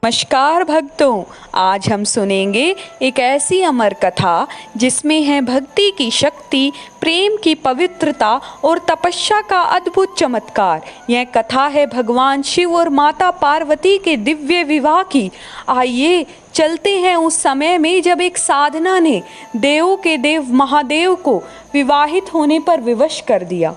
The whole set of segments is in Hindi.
नमस्कार भक्तों, आज हम सुनेंगे एक ऐसी अमर कथा जिसमें है भक्ति की शक्ति, प्रेम की पवित्रता और तपस्या का अद्भुत चमत्कार। यह कथा है भगवान शिव और माता पार्वती के दिव्य विवाह की। आइए चलते हैं उस समय में जब एक साधना ने देवों के देव महादेव को विवाहित होने पर विवश कर दिया।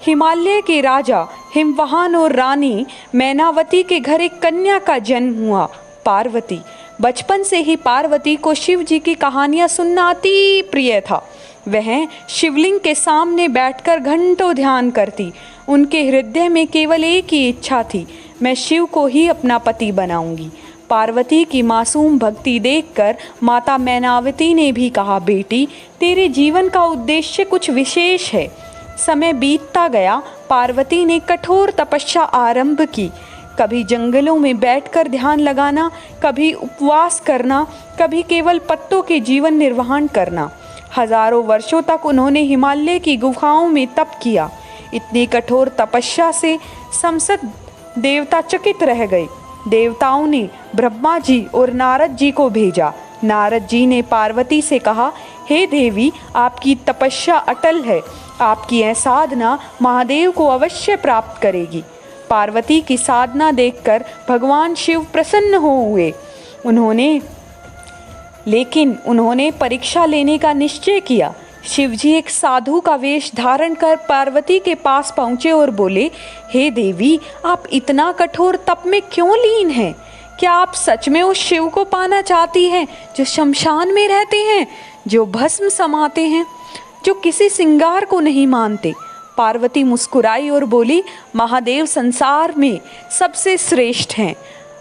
हिमालय के राजा हिमवाहन और रानी मैनावती के घर एक कन्या का जन्म हुआ, पार्वती। बचपन से ही पार्वती को शिव जी की कहानियां सुनना अति प्रिय था। वह शिवलिंग के सामने बैठकर घंटों ध्यान करती। उनके हृदय में केवल एक ही इच्छा थी, मैं शिव को ही अपना पति बनाऊंगी। पार्वती की मासूम भक्ति देखकर माता मैनावती ने भी कहा, बेटी, तेरे जीवन का उद्देश्य कुछ विशेष है। समय बीतता गया। पार्वती ने कठोर तपस्या आरंभ की। कभी जंगलों में बैठकर ध्यान लगाना, कभी उपवास करना, कभी केवल पत्तों के जीवन निर्वहन करना। हजारों वर्षों तक उन्होंने हिमालय की गुफाओं में तप किया। इतनी कठोर तपस्या से समस्त देवता चकित रह गए। देवताओं ने ब्रह्मा जी और नारद जी को भेजा। नारद जी ने पार्वती से कहा, हे देवी, आपकी तपस्या अटल है, आपकी यह साधना महादेव को अवश्य प्राप्त करेगी। पार्वती की साधना देखकर भगवान शिव प्रसन्न हुए। उन्होंने परीक्षा लेने का निश्चय किया। शिव जी एक साधु का वेश धारण कर पार्वती के पास पहुँचे और बोले, हे देवी, आप इतना कठोर तप में क्यों लीन हैं? क्या आप सच में उस शिव को पाना चाहती हैं जो शमशान में रहते हैं, जो भस्म समाते हैं, जो किसी सिंगार को नहीं मानते? पार्वती मुस्कुराई और बोली, महादेव संसार में सबसे श्रेष्ठ हैं।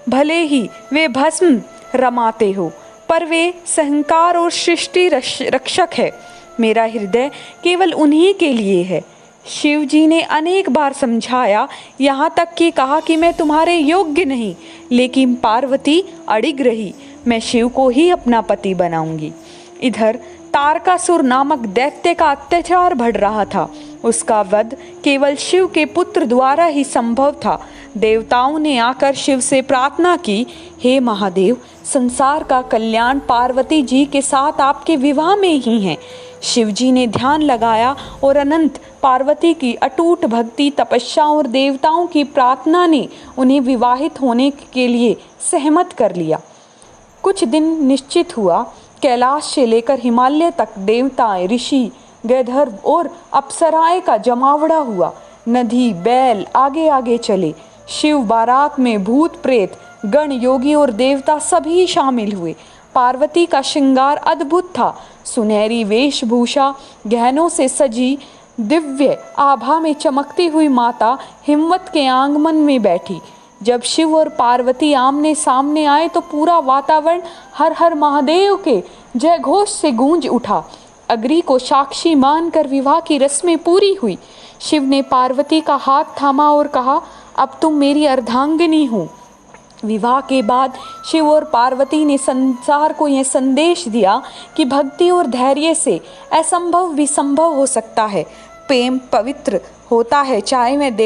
भले ही वे भस्म रमाते हो, पर वे सहंकार और सृष्टि रक्षक है। मेरा हृदय केवल उन्हीं के लिए है। शिव जी ने अनेक बार समझाया, यहाँ तक कि कहा कि मैं तुम्हारे योग्य नहीं, लेकिन पार्वती अड़िग रही। मैं शिव को ही अपना पति बनाऊंगी। इधर तारकासुर नामक दैत्य का अत्याचार बढ़ रहा था। उसका वध केवल शिव के पुत्र द्वारा ही संभव था। देवताओं ने आकर शिव से प्रार्थना की, हे महादेव, संसार का कल्याण पार्वती जी के साथ आपके विवाह में ही है। शिव जी ने ध्यान लगाया और अनंत पार्वती की अटूट भक्ति, तपस्या और देवताओं की प्रार्थना ने उन्हें विवाहित होने के लिए सहमत कर लिया। कुछ दिन निश्चित हुआ। कैलाश से लेकर हिमालय तक देवताएं, ऋषि, गंधर्व और अप्सराएं का जमावड़ा हुआ। नदी, बैल आगे आगे चले। शिव बारात में भूत प्रेत, गण, योगी और देवता सभी शामिल हुए। पार्वती का श्रृंगार अद्भुत था। सुनहरी वेशभूषा, गहनों से सजी दिव्य आभा में चमकती हुई माता हिमवत के आंगन में बैठी। जब शिव और पार्वती आमने सामने आए तो पूरा वातावरण हर हर महादेव के जय घोष से गूंज उठा। अग्नि को साक्षी मानकर विवाह की रस्में पूरी हुई। शिव ने पार्वती का हाथ थामा और कहा, अब तुम मेरी अर्धांगिनी हो। विवाह के बाद शिव और पार्वती ने संसार को यह संदेश दिया कि भक्ति और धैर्य से असंभव भी संभव हो सकता है। प्रेम पवित्र होता है, चाहे मैं देव